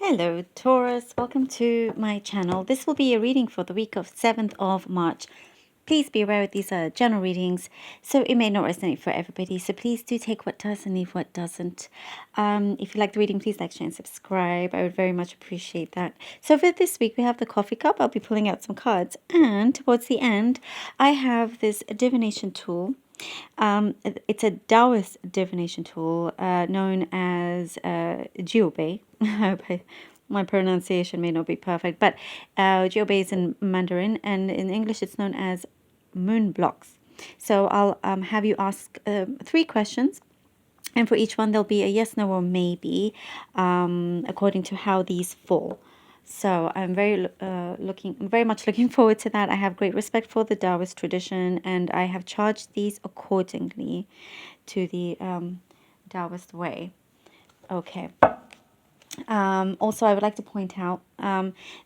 Hello Taurus, welcome to my channel. This will be a reading for the week of 7th of March. Please be aware these are general readings, so it may not resonate for everybody. So please do take what does and leave what doesn't. If you like the reading, please like, share and subscribe. I would very much appreciate that. So for this week, we have the coffee cup. I'll be pulling out some cards. And towards the end, I have this divination tool. It's a Taoist divination tool known as Jiubei. I hope my pronunciation may not be perfect, but Jiubei is in Mandarin, and in English it's known as moon blocks. So I'll have you ask 3 questions, and for each one there'll be a yes, no, or maybe, according to how these fall. So I'm very much looking forward to that. I have great respect for the Taoist tradition, and I have charged these accordingly to the Taoist way. Okay. Also, I would like to point out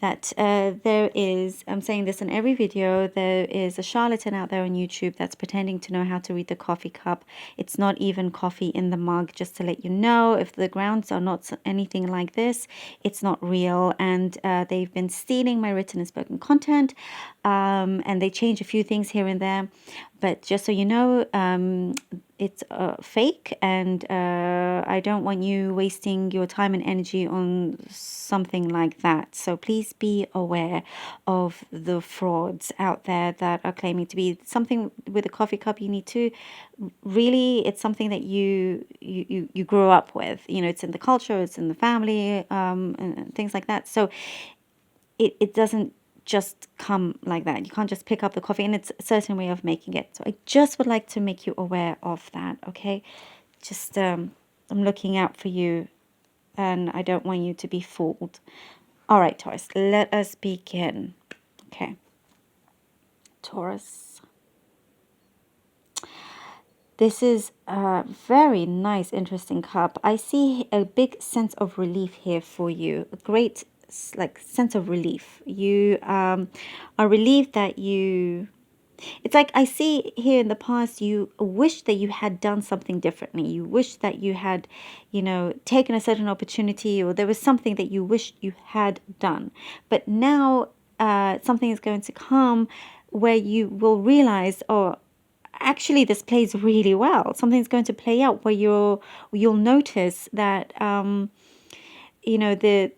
that there is, I'm saying this in every video, there is a charlatan out there on YouTube that's pretending to know how to read the coffee cup. It's not even coffee in the mug, just to let you know. If the grounds are not anything like this, it's not real. And they've been stealing my written and spoken content, and they change a few things here and there. But just so you know, it's fake, and I don't want you wasting your time and energy on something like that. So please be aware of the frauds out there that are claiming to be something with a coffee cup. You need to really, it's something that you grow up with. You know, it's in the culture, it's in the family, and things like that. So it doesn't just come like that. You can't just pick up the coffee, and it's a certain way of making it. So I just would like to make you aware of that, okay? Just I'm looking out for you, and I don't want you to be fooled. All right, Taurus, let us begin. Okay. Taurus. This is a very nice, interesting cup. I see a big sense of relief here for you. A great sense of relief. You are relieved that it's like I see here in the past, you wish that you had done something differently. You wish that you had, taken a certain opportunity, or there was something that you wished you had done. But now something is going to come where you will realize, oh, actually this plays really well. Something's going to play out where you'll notice that, the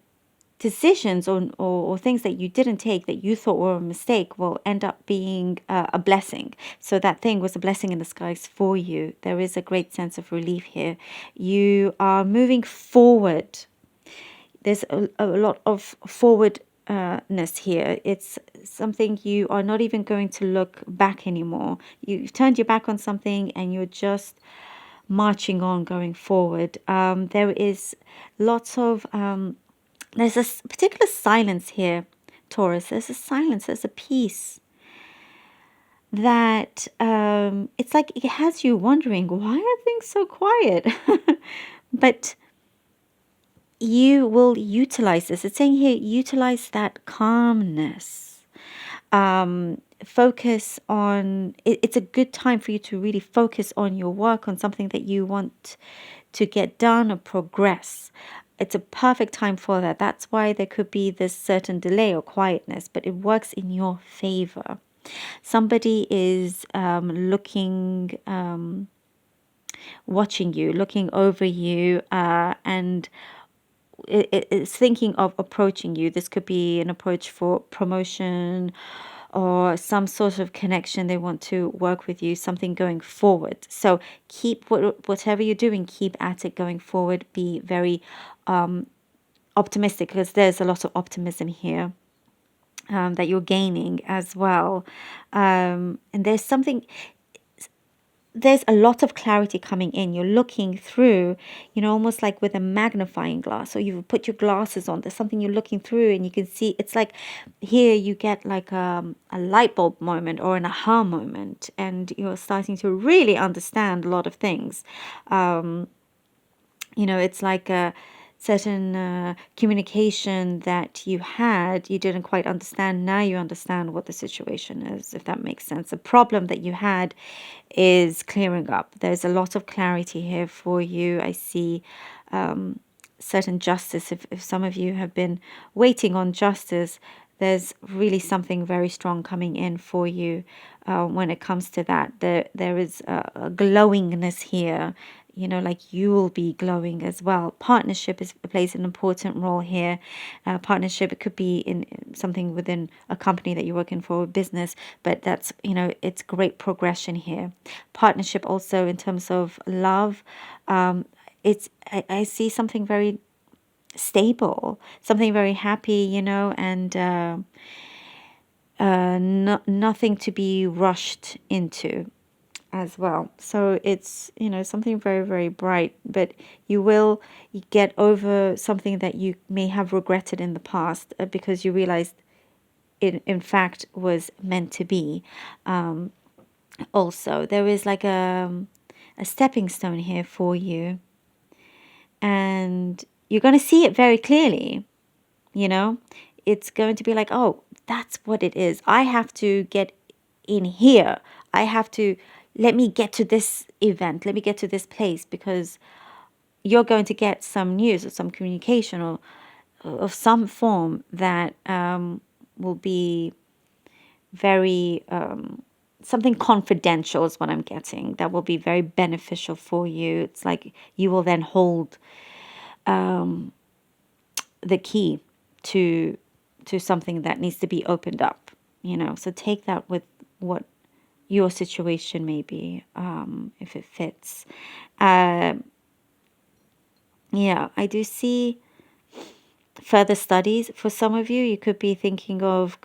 decisions or things that you didn't take that you thought were a mistake will end up being a blessing. So that thing was a blessing in disguise for you. There is a great sense of relief here. You are moving forward. There's a lot of forwardness here. It's something you are not even going to look back anymore. You've turned your back on something and you're just marching on, going forward. There is lots of there's a particular silence here, Taurus. There's a silence, there's a peace that it's like it has you wondering, why are things so quiet? But you will utilize this. It's saying here, utilize that calmness. Focus on, it's a good time for you to really focus on your work, on something that you want to get done or progress. It's a perfect time for that. That's why there could be this certain delay or quietness, but it works in your favor. Somebody is looking, watching you, looking over you, and it's thinking of approaching you. This could be an approach for promotion or some sort of connection. They want to work with you, something going forward. So keep whatever you're doing, keep at it going forward. Be very optimistic, because there's a lot of optimism here that you're gaining as well. And there's a lot of clarity coming in. You're looking through, almost like with a magnifying glass. So you put your glasses on, there's something you're looking through and you can see. It's like here you get like a light bulb moment or an aha moment, and you're starting to really understand a lot of things. It's like a certain communication that you didn't quite understand. Now you understand what the situation is, if that makes sense. The problem that you had is clearing up. There's a lot of clarity here for you. I see certain justice. If some of you have been waiting on justice, there's really something very strong coming in for you when it comes to that. There is a glowingness here. Like you will be glowing as well. Partnership plays an important role here. Partnership, it could be in something within a company that you're working for, a business, but that's, it's great progression here. Partnership also in terms of love. I see something very stable, something very happy, and nothing to be rushed into as well. So it's, something very, very bright, but you will get over something that you may have regretted in the past because you realized it, in fact, was meant to be. Also, there is like a stepping stone here for you, and you're going to see it very clearly. It's going to be like, oh, that's what it is. I have to get in here. I have to, let me get to this event. Let me get to this place, because you're going to get some news or some communication or of some form that will be very, something confidential is what I'm getting, that will be very beneficial for you. It's like you will then hold the key to something that needs to be opened up, so take that with what your situation may be, if it fits. Yeah, I do see further studies for some of you. You could be thinking of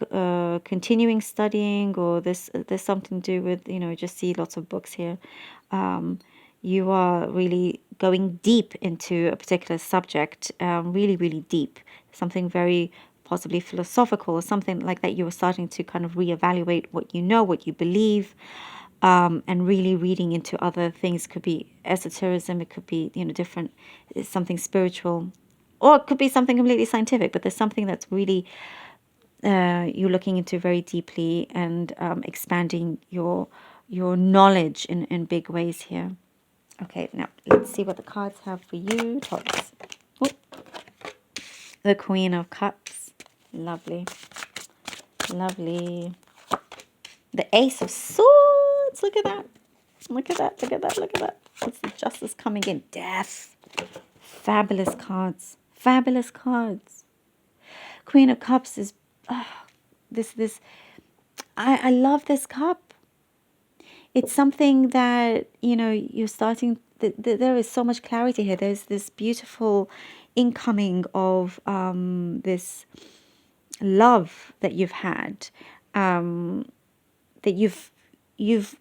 continuing studying, or there's something to do with, just see lots of books here. You are really going deep into a particular subject, really, really deep, something very possibly philosophical or something like that. You are starting to kind of reevaluate what you know, what you believe, and really reading into other things. Could be esotericism, it could be, different, something spiritual, or it could be something completely scientific, but there's something that's really you're looking into very deeply, and expanding your knowledge in big ways here. Okay, now let's see what the cards have for you, Taurus. Oh, the Queen of Cups. Lovely. Lovely. The Ace of Swords. Look at that. Look at that. Look at that. Look at that. What's the Justice coming in? Death. Fabulous cards. Fabulous cards. Queen of Cups is this. I love this cup. It's something that, you're starting, there is so much clarity here. There's this beautiful incoming of this love that you've had, that you've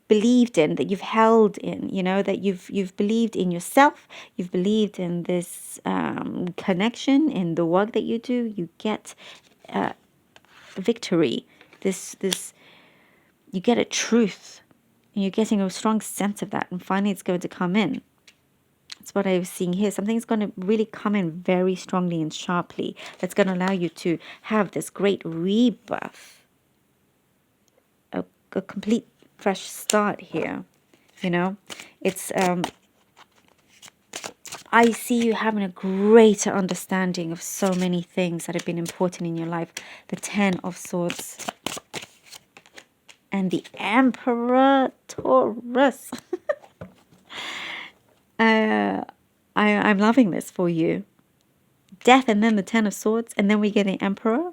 believed in, that you've held in, that you've believed in yourself, you've believed in this connection, in the work that you do. You get victory, this you get a truth, and you're getting a strong sense of that, and finally it's going to come in. That's what I was seeing here. Something's going to really come in very strongly and sharply, that's going to allow you to have this great rebirth, a complete fresh start here. It's I see you having a greater understanding of so many things that have been important in your life. The 10 of Swords and the Emperor, Taurus. I'm loving this for you. Death, and then the 10 of Swords, and then we get the Emperor.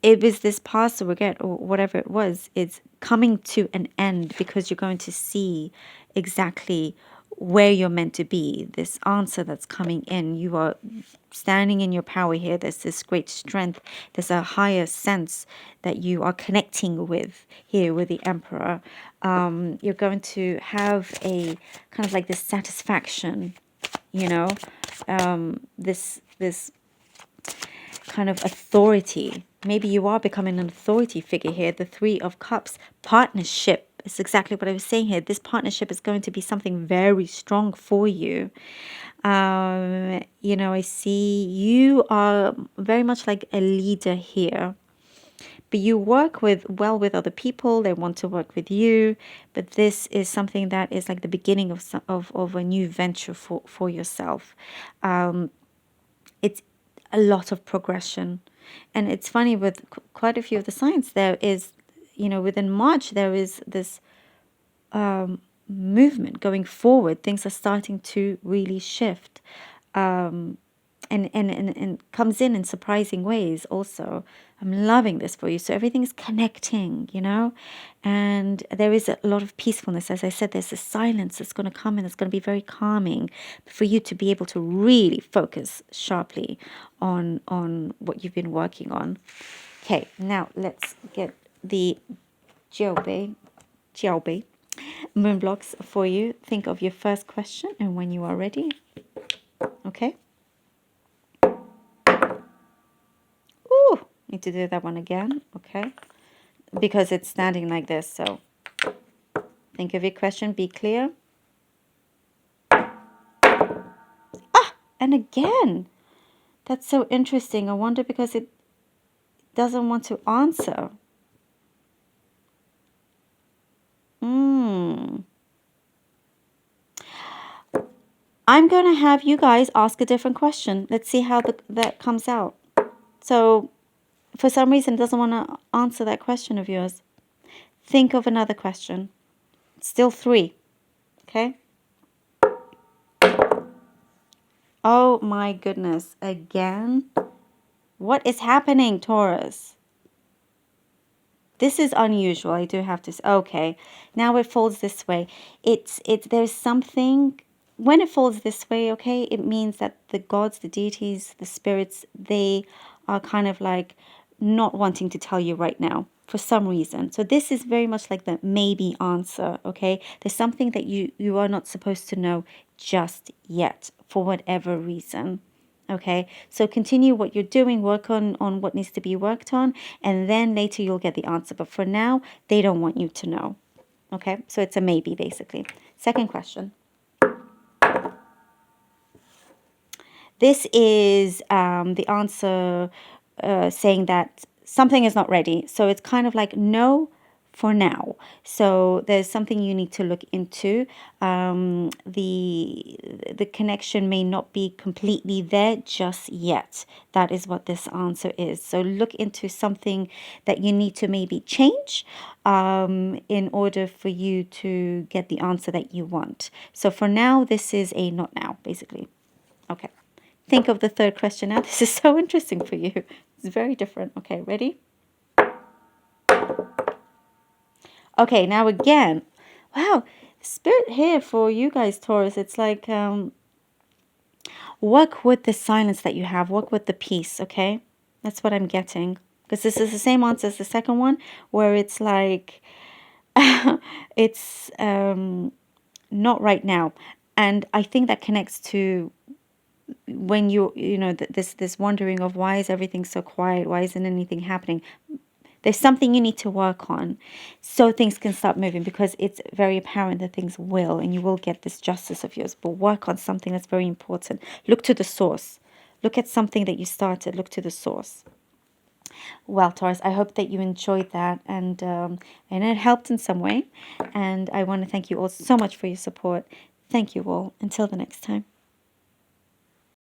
It was this past regret, or whatever it was, it's coming to an end, because you're going to see exactly where you're meant to be. This answer that's coming in, you are standing in your power here. There's this great strength. There's a higher sense that you are connecting with here with the Emperor. You're going to have a kind of like this satisfaction, this kind of authority. Maybe you are becoming an authority figure here. The 3 of Cups, partnership. It's exactly what I was saying here. This partnership is going to be something very strong for you. I see you are very much like a leader here. but you work with other people. They want to work with you, but this is something that is like the beginning of a new venture for yourself. It's a lot of progression, and it's funny with quite a few of the signs. There is, within March there is this movement going forward. Things are starting to really shift. And comes in surprising ways also. I'm loving this for you. So everything's connecting, and there is a lot of peacefulness. As I said, there's a silence that's going to come in. It's going to be very calming for you to be able to really focus sharply on what you've been working on. Okay, now let's get the Jiaobei moon blocks for you. Think of your first question and when you are ready. Okay. Ooh, need to do that one again. Okay. Because it's standing like this. So think of your question. Be clear. And again. That's so interesting. I wonder because it doesn't want to answer. I'm going to have you guys ask a different question. Let's see how that comes out. So, for some reason, it doesn't want to answer that question of yours. Think of another question. Still 3. Okay? Oh my goodness. Again? What is happening, Taurus? This is unusual, I do have to say. Okay, now it folds this way. There's something, when it folds this way, okay, it means that the gods, the deities, the spirits, they are kind of like not wanting to tell you right now for some reason. So this is very much like the maybe answer, okay? There's something that you are not supposed to know just yet for whatever reason. Okay, so continue what you're doing, work on what needs to be worked on, and then later you'll get the answer. But for now, they don't want you to know. Okay, so it's a maybe basically. Second question. This is the answer saying that something is not ready. So it's kind of like no for now. So there's something you need to look into. The connection may not be completely there just yet. That is what this answer is. So look into something that you need to maybe change in order for you to get the answer that you want. So for now, this is a not now, basically. Okay. Think of the third question now. This is so interesting for you. It's very different. Okay, ready? Okay, now again, wow, spirit here for you guys, Taurus. It's like work with the silence that you have. Work with the peace, okay? That's what I'm getting. Because this is the same answer as the second one, where it's like, it's not right now. And I think that connects to when this wondering of why is everything so quiet? Why isn't anything happening? There's something you need to work on so things can start moving, because it's very apparent that things will, and you will get this justice of yours. But work on something that's very important. Look to the source. Look at something that you started. Look to the source. Well, Taurus, I hope that you enjoyed that and it helped in some way. And I want to thank you all so much for your support. Thank you all. Until the next time.